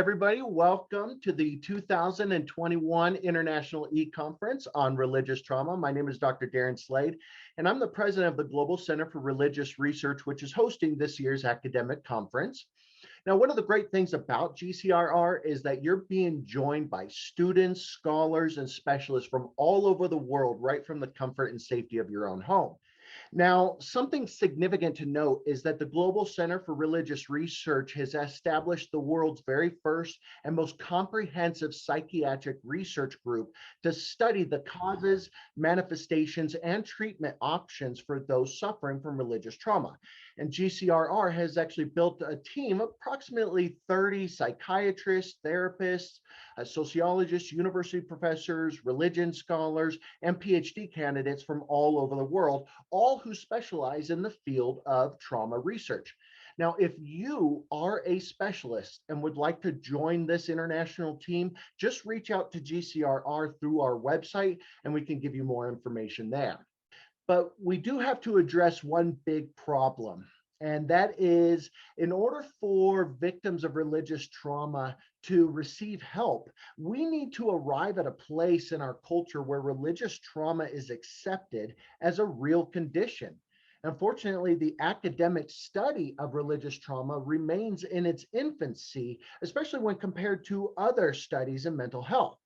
everybody. Welcome to the 2021 International eConference on Religious Trauma. My name is Dr. Darren Slade, and I'm the president of the Global Center for Religious Research, which is hosting this year's academic conference. Now, one of the great things about GCRR is that you're being joined by students, scholars, and specialists from all over the world, right from the comfort and safety of your own home. Now, something significant to note is that the Global Center for Religious Research has established the world's very first and most comprehensive psychiatric research group to study the causes, manifestations, and treatment options for those suffering from religious trauma. And GCRR has actually built a team of approximately 30 psychiatrists, therapists, sociologists, university professors, religion scholars, and PhD candidates from all over the world, all who specialize in the field of trauma research. Now, if you are a specialist and would like to join this international team, just reach out to GCRR through our website and we can give you more information there. But we do have to address one big problem, and that is in order for victims of religious trauma to receive help, we need to arrive at a place in our culture where religious trauma is accepted as a real condition. Unfortunately, the academic study of religious trauma remains in its infancy, especially when compared to other studies in mental health.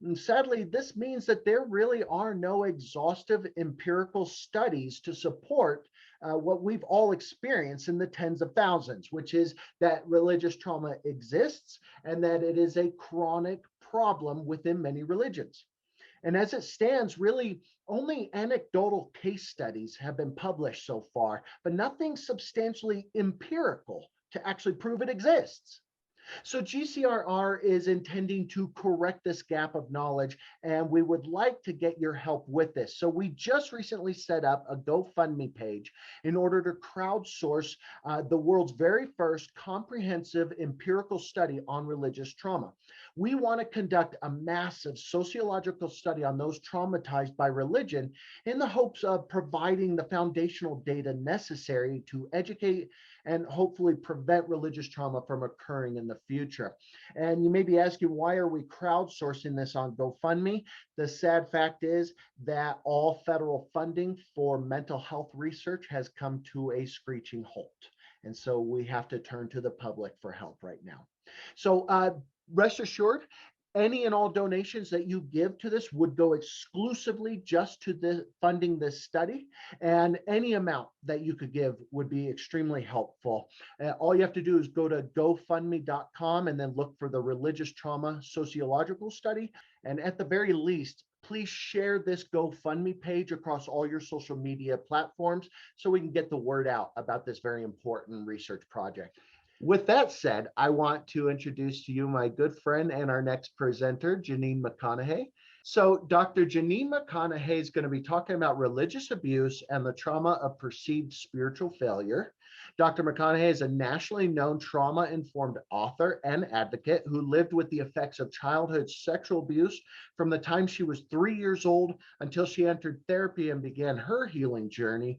And sadly, this means that there really are no exhaustive empirical studies to support what we've all experienced in the tens of thousands, which is that religious trauma exists and that it is a chronic problem within many religions. And as it stands, really only anecdotal case studies have been published so far, but nothing substantially empirical to actually prove it exists. So GCRR is intending to correct this gap of knowledge, and we would like to get your help with this. So we just recently set up a GoFundMe page in order to crowdsource the world's very first comprehensive empirical study on religious trauma. We want to conduct a massive sociological study on those traumatized by religion in the hopes of providing the foundational data necessary to educate and hopefully prevent religious trauma from occurring in the future. And you may be asking, why are we crowdsourcing this on GoFundMe? The sad fact is that all federal funding for mental health research has come to a screeching halt. And so we have to turn to the public for help right now. So rest assured, any and all donations that you give to this would go exclusively just to funding this study, and any amount that you could give would be extremely helpful. All you have to do is go to gofundme.com and then look for the religious trauma sociological study. And at the very least, please share this GoFundMe page across all your social media platforms so we can get the word out about this very important research project. With that said, I want to introduce to you my good friend and our next presenter, Janyne McConnaughey. So Dr. Janyne McConnaughey is going to be talking about religious abuse and the trauma of perceived spiritual failure. Dr. McConnaughey is a nationally known trauma-informed author and advocate who lived with the effects of childhood sexual abuse from the time she was 3 years old until she entered therapy and began her healing journey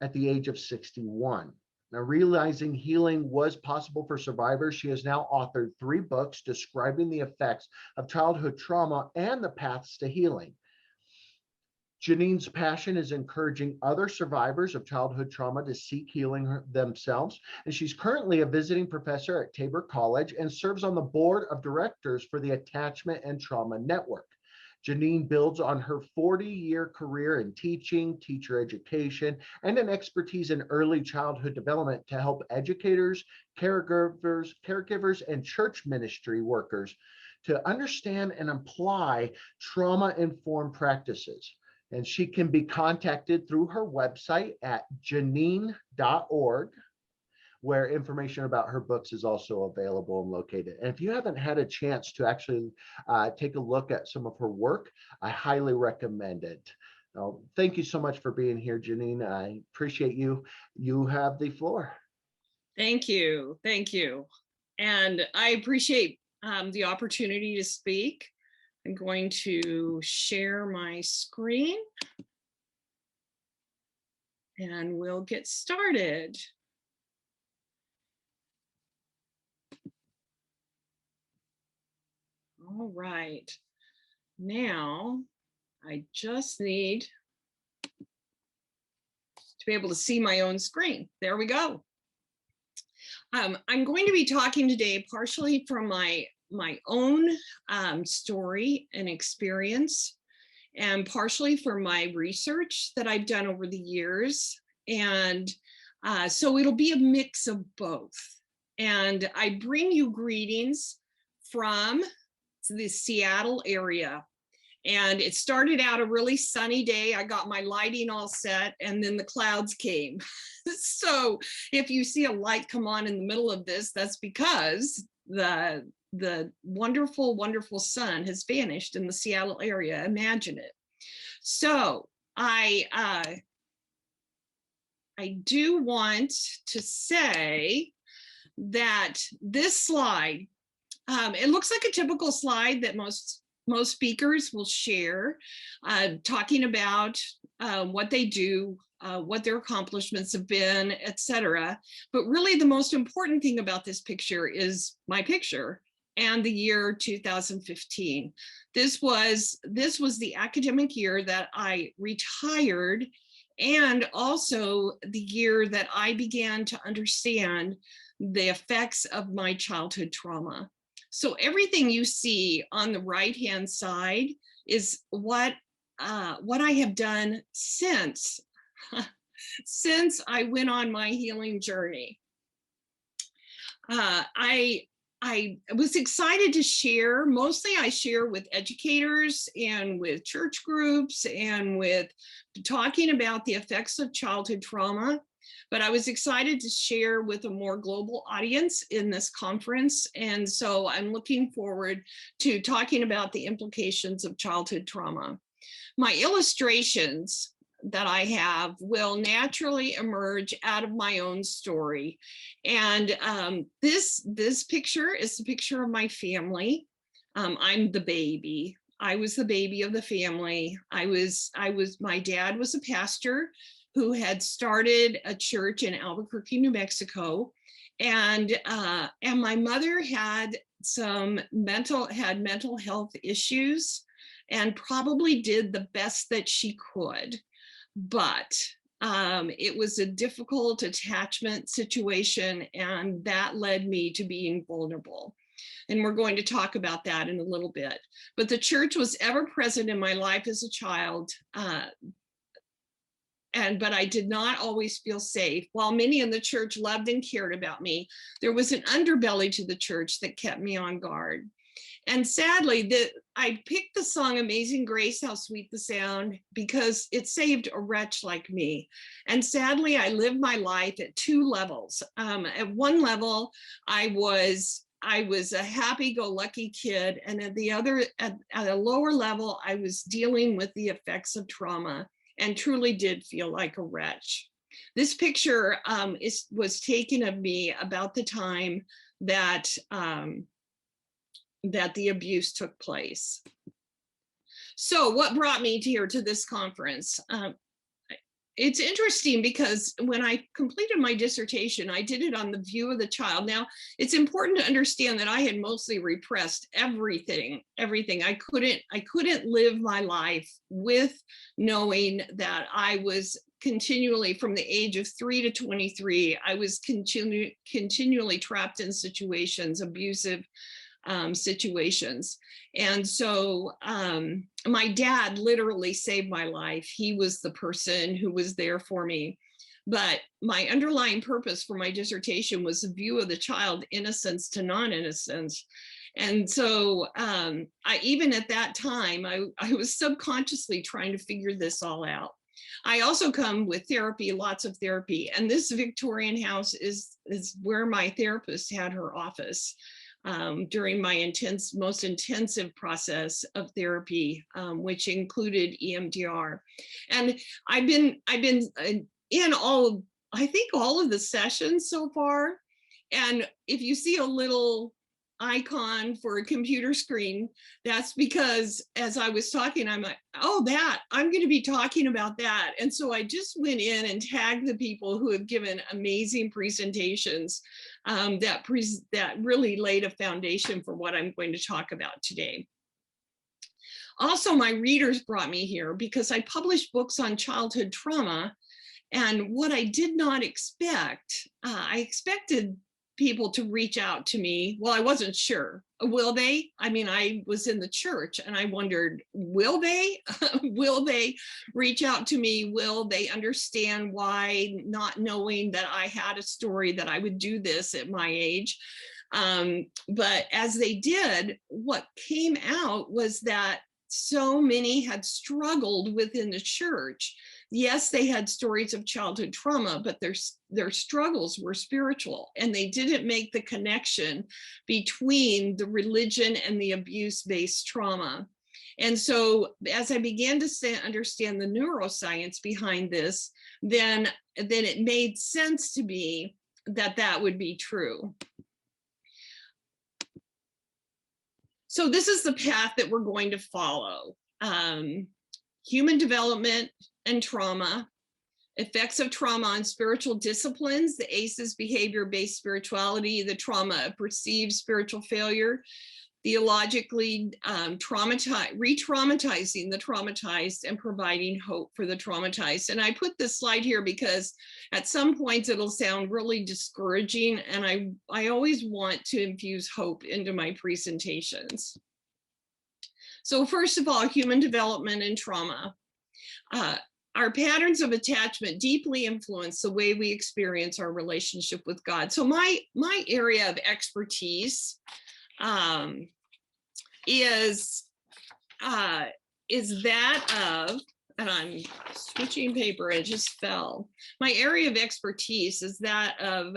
at the age of 61. Now, realizing healing was possible for survivors, she has now authored 3 books describing the effects of childhood trauma and the paths to healing. Janyne's passion is encouraging other survivors of childhood trauma to seek healing themselves, and she's currently a visiting professor at Tabor College and serves on the board of directors for the Attachment and Trauma Network. Janyne builds on her 40-year career in teaching, teacher education, and an expertise in early childhood development to help educators, caregivers, and church ministry workers to understand and apply trauma-informed practices. And she can be contacted through her website at janyne.org, where information about her books is also available and located. And if you haven't had a chance to actually take a look at some of her work, I highly recommend it. Thank you so much for being here, Janyne. I appreciate you. You have the floor. Thank you. Thank you. And I appreciate the opportunity to speak. I'm going to share my screen and we'll get started. All right. Now, I just need to be able to see my own screen. There we go. I'm going to be talking today partially from my own story and experience, and partially from my research that I've done over the years. And so it'll be a mix of both. And I bring you greetings from the Seattle area. And it started out a really sunny day. I got my lighting all set, and then the clouds came. So if you see a light come on in the middle of this, that's because the wonderful, wonderful sun has vanished in the Seattle area. Imagine it. So I do want to say that this slide, it looks like a typical slide that most speakers will share, talking about what they do, what their accomplishments have been, etc. But really the most important thing about this picture is my picture and the year 2015. This was the academic year that I retired, and also the year that I began to understand the effects of my childhood trauma. So everything you see on the right-hand side is what I have done since I went on my healing journey. I was excited to share. Mostly I share with educators and with church groups and with talking about the effects of childhood trauma. But I was excited to share with a more global audience in this conference. And so I'm looking forward to talking about the implications of childhood trauma. My illustrations that I have will naturally emerge out of my own story. And this picture is the picture of my family. I'm the baby. I was the baby of the family. My dad was a pastor who had started a church in Albuquerque, New Mexico. And my mother had mental health issues and probably did the best that she could. But it was a difficult attachment situation, and that led me to being vulnerable. And we're going to talk about that in a little bit. But the church was ever present in my life as a child, but I did not always feel safe. While many in the church loved and cared about me, there was an underbelly to the church that kept me on guard. And sadly, I picked the song Amazing Grace, How Sweet the Sound, because it saved a wretch like me. And sadly, I lived my life at two levels. At one level, I was a happy-go-lucky kid. And at the other, at a lower level, I was dealing with the effects of trauma and truly did feel like a wretch. This picture was taken of me about the time that the abuse took place. So what brought me here to this conference? It's interesting because when I completed my dissertation, I did it on the view of the child. Now, it's important to understand that I had mostly repressed everything. I couldn't live my life with knowing that I was continually, from the age of 3 to 23, I was continually trapped in situations, abusive situations. And so my dad literally saved my life. He was the person who was there for me. But my underlying purpose for my dissertation was a view of the child, innocence to non-innocence. And so even at that time, I was subconsciously trying to figure this all out. I also come with therapy, lots of therapy. And this Victorian house is where my therapist had her office. During my most intensive process of therapy, which included EMDR. And I've been in all of the sessions so far. And if you see a little icon for a computer screen, that's because as I was talking, I'm like, oh, I'm going to be talking about that. And so I just went in and tagged the people who have given amazing presentations that really laid a foundation for what I'm going to talk about today. Also, my readers brought me here because I published books on childhood trauma. And what I did not expect, I expected people to reach out to me. Well, I wasn't sure. Will they? I mean, I was in the church and I wondered, will they? Will they reach out to me? Will they understand why, not knowing that I had a story that I would do this at my age? But as they did, what came out was that so many had struggled within the church. Yes, they had stories of childhood trauma, but their struggles were spiritual, and they didn't make the connection between the religion and the abuse-based trauma. And so as I began to understand the neuroscience behind this, then it made sense to me that that would be true. So this is the path that we're going to follow. Human development and trauma, effects of trauma on spiritual disciplines, the ACEs, behavior-based spirituality, the trauma of perceived spiritual failure, theologically re-traumatizing the traumatized and providing hope for the traumatized. And I put this slide here because at some points it'll sound really discouraging, and I always want to infuse hope into my presentations. So first of all, human development and trauma. Our patterns of attachment deeply influence the way we experience our relationship with God. So my area of expertise is that of, and I'm switching paper, it just fell. My area of expertise is that of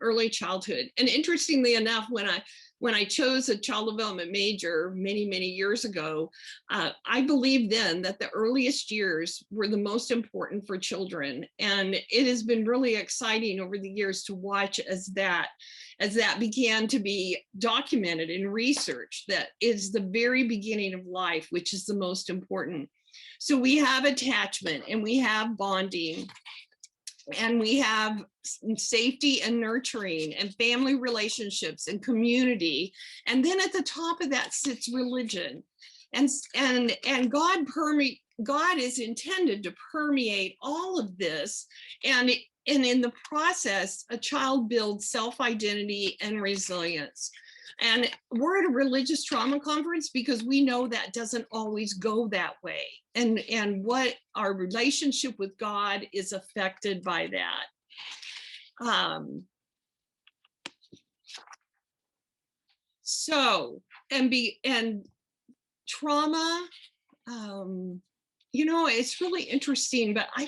early childhood. And interestingly enough, when I chose a child development major many, many years ago, I believed then that the earliest years were the most important for children. And it has been really exciting over the years to watch as that began to be documented in research, that is the very beginning of life, which is the most important. So we have attachment, and we have bonding, and we have safety and nurturing, and family relationships and community. And then at the top of that sits religion. And God is intended to permeate all of this. And in the process, a child builds self-identity and resilience. And we're at a religious trauma conference because we know that doesn't always go that way. And what our relationship with God is affected by that. And trauma, it's really interesting, but I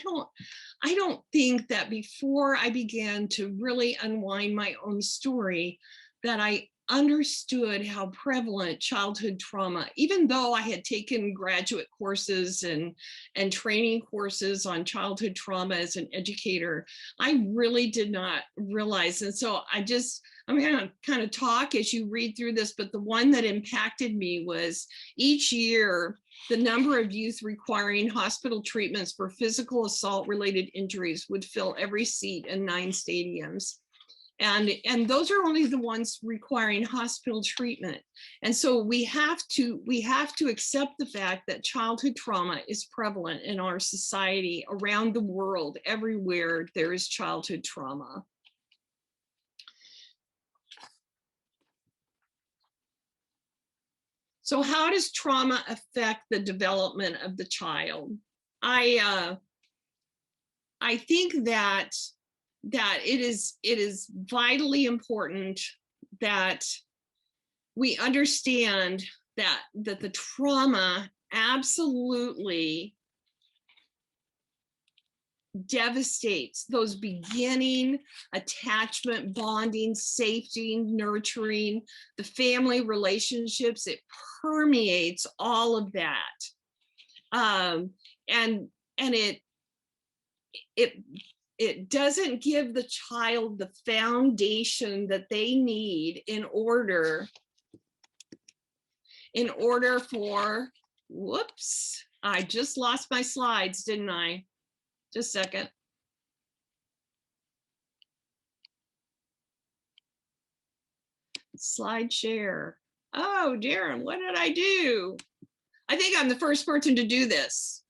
don't think that before I began to really unwind my own story, that I understood how prevalent childhood trauma, even though I had taken graduate courses and training courses on childhood trauma as an educator, I really did not realize. And so I'm going to kind of talk as you read through this, but the one that impacted me was each year, the number of youth requiring hospital treatments for physical assault related injuries would fill every seat in 9 stadiums. And those are only the ones requiring hospital treatment. And so we have to accept the fact that childhood trauma is prevalent in our society around the world. Everywhere there is childhood trauma. So how does trauma affect the development of the child? I think that it is vitally important that we understand that the trauma absolutely devastates those beginning attachment, bonding, safety, nurturing, the family relationships. It permeates all of that, and it doesn't give the child the foundation that they need in order in order for, whoops, I just lost my slides, didn't I? Just a second. Slide share. Oh, Darren, what did I do? I think I'm the first person to do this.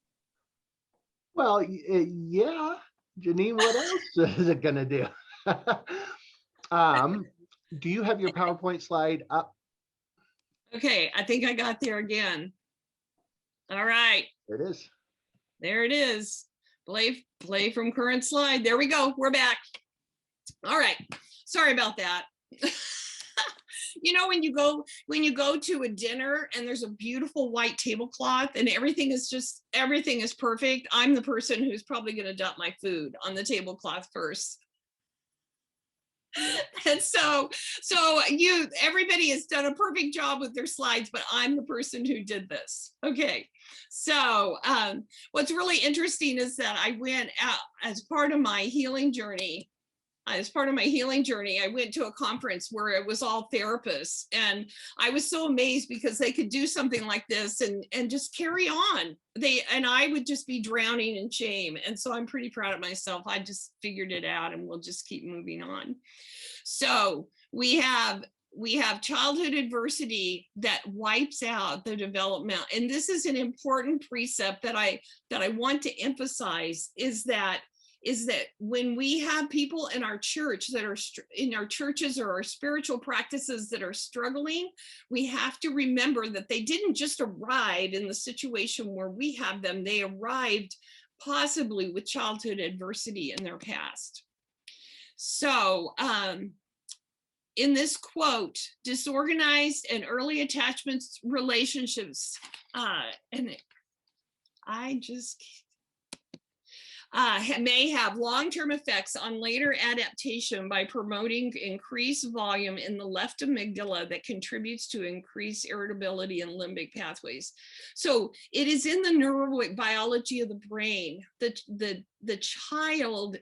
Well, yeah, Janyne, what else is it gonna do? Do you have your PowerPoint slide up? Okay, I think I got there again. All right. There it is. There it is. Play from current slide. There we go. We're back. All right. Sorry about that. You know, when you go to a dinner and there's a beautiful white tablecloth and everything is perfect, I'm the person who's probably going to dump my food on the tablecloth first. And so everybody has done a perfect job with their slides, but I'm the person who did this. Okay. So what's really interesting is that I went out as part of my healing journey. I went to a conference where it was all therapists, and I was so amazed because they could do something like this and just carry on. I would just be drowning in shame. And so I'm pretty proud of myself. I just figured it out, and we'll just keep moving on. So we have childhood adversity that wipes out the development. And this is an important precept that I want to emphasize, is that when we have people in our church that are in our churches or our spiritual practices that are struggling, we have to remember that they didn't just arrive in the situation where we have them. They arrived possibly with childhood adversity in their past. So in this quote, disorganized and early attachments relationships, may have long-term effects on later adaptation by promoting increased volume in the left amygdala that contributes to increased irritability in limbic pathways. So it is in the neurobiology of the brain that the child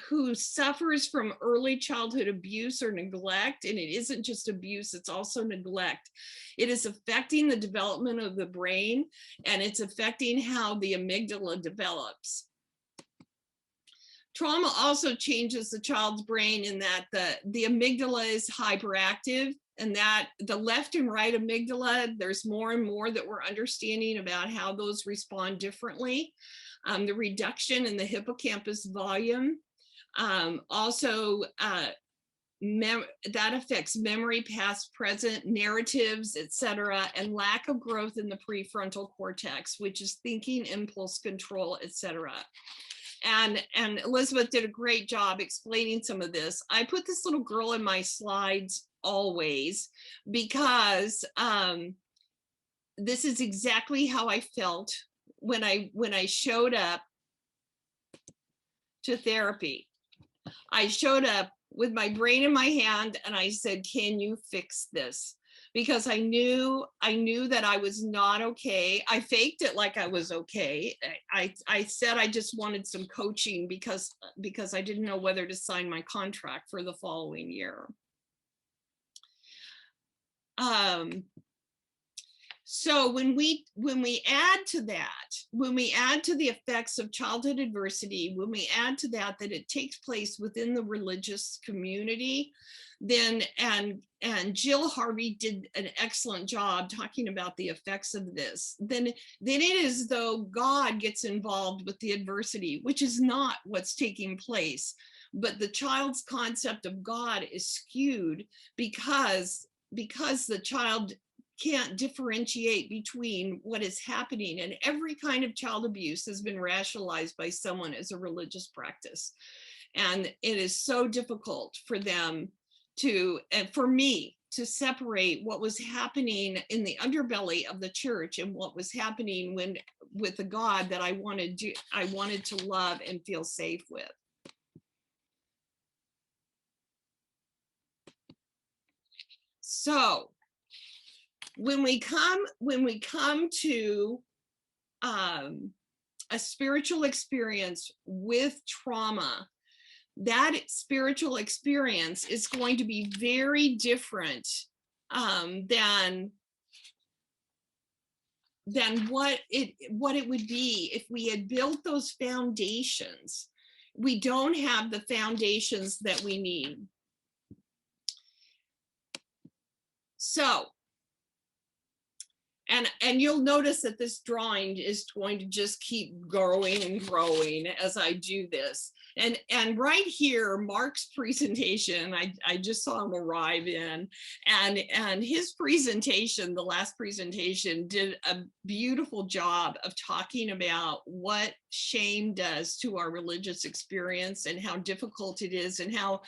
who suffers from early childhood abuse or neglect, and it isn't just abuse, it's also neglect. It is affecting the development of the brain, and it's affecting how the amygdala develops. Trauma also changes the child's brain in that the amygdala is hyperactive, and that the left and right amygdala, there's more and more that we're understanding about how those respond differently. The reduction in the hippocampus volume. Also, that affects memory, past, present, narratives, etc., and lack of growth in the prefrontal cortex, which is thinking, impulse control, etc. And Elizabeth did a great job explaining some of this. I put this little girl in my slides always because this is exactly how I felt when I showed up to therapy. I showed up with my brain in my hand and I said, can you fix this? Because I knew that I was not okay. I faked it like I was okay. I said I just wanted some coaching because I didn't know whether to sign my contract for the following year. So when we add to the effects of childhood adversity, when we add to that it takes place within the religious community, then and Jill Harvey did an excellent job talking about the effects of this, then it is as though God gets involved with the adversity, which is not what's taking place. But the child's concept of God is skewed because the child can't differentiate between what is happening, and every kind of child abuse has been rationalized by someone as a religious practice. And it is so difficult for them and for me to separate what was happening in the underbelly of the church and what was happening with the God that I wanted to love and feel safe with. So when we come to a spiritual experience with trauma, that spiritual experience is going to be very different than what it would be if we had built those foundations. We don't have the foundations that we need. So, and you'll notice that this drawing is going to just keep growing and growing as I do this. And right here, Mark's presentation, I just saw him arrive in, and his presentation, the last presentation, did a beautiful job of talking about what shame does to our religious experience and how difficult it is and how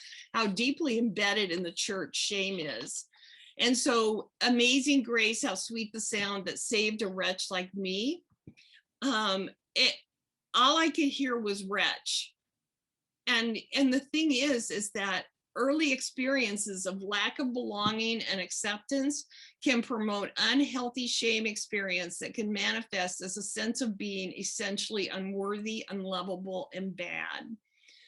deeply embedded in the church shame is. And so, Amazing Grace, how sweet the sound that saved a wretch like me. All I could hear was wretch. And the thing is that early experiences of lack of belonging and acceptance can promote unhealthy shame experience that can manifest as a sense of being essentially unworthy, unlovable, and bad.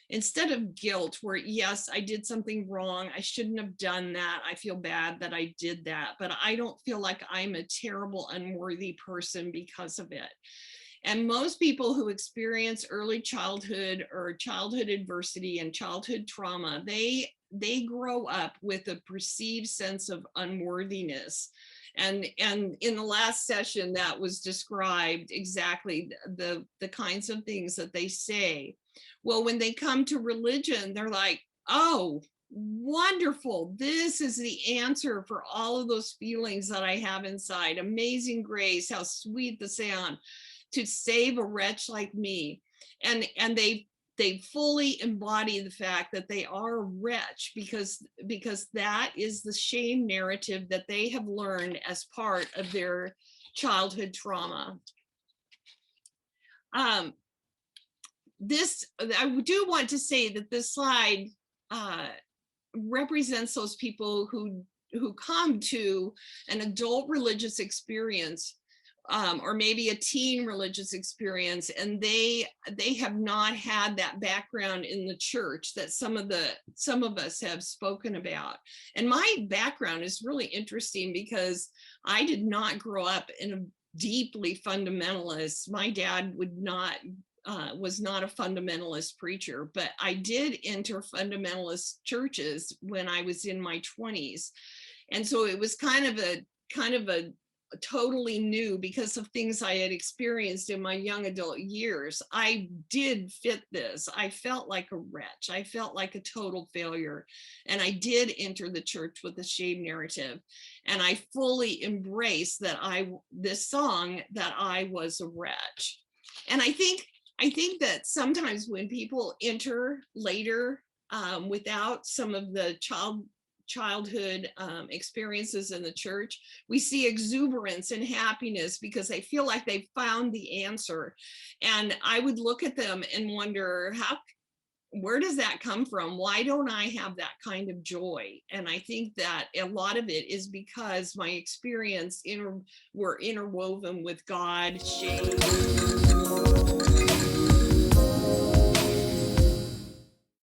Instead of guilt, where yes, I did something wrong, I shouldn't have done that, I feel bad that I did that, but I don't feel like I'm a terrible, unworthy person because of it. And most people who experience early childhood or childhood adversity and childhood trauma, they grow up with a perceived sense of unworthiness. And in the last session, that was described exactly the kinds of things that they say. Well, when they come to religion, they're like, oh, wonderful. This is the answer for all of those feelings that I have inside. Amazing grace, how sweet the sound to save a wretch like me. And they fully embody the fact that they are a wretch because that is the shame narrative that they have learned as part of their childhood trauma. I do want to say that this slide represents those people who come to an adult religious experience, or maybe a teen religious experience, and they have not had that background in the church that some of us have spoken about. And my background is really interesting because I did not grow up in a deeply fundamentalist. My dad was not a fundamentalist preacher, but I did enter fundamentalist churches when I was in my 20s. And so it was kind of a totally new because of things I had experienced in my young adult years. I did fit this. I felt like a wretch. I felt like a total failure. And I did enter the church with a shame narrative. And I fully embraced this song that I was a wretch. And I think that sometimes when people enter later without some of the childhood experiences in the church, we see exuberance and happiness because they feel like they've found the answer. And I would look at them and wonder, where does that come from? Why don't I have that kind of joy? And I think that a lot of it is because my experience were interwoven with God, shame.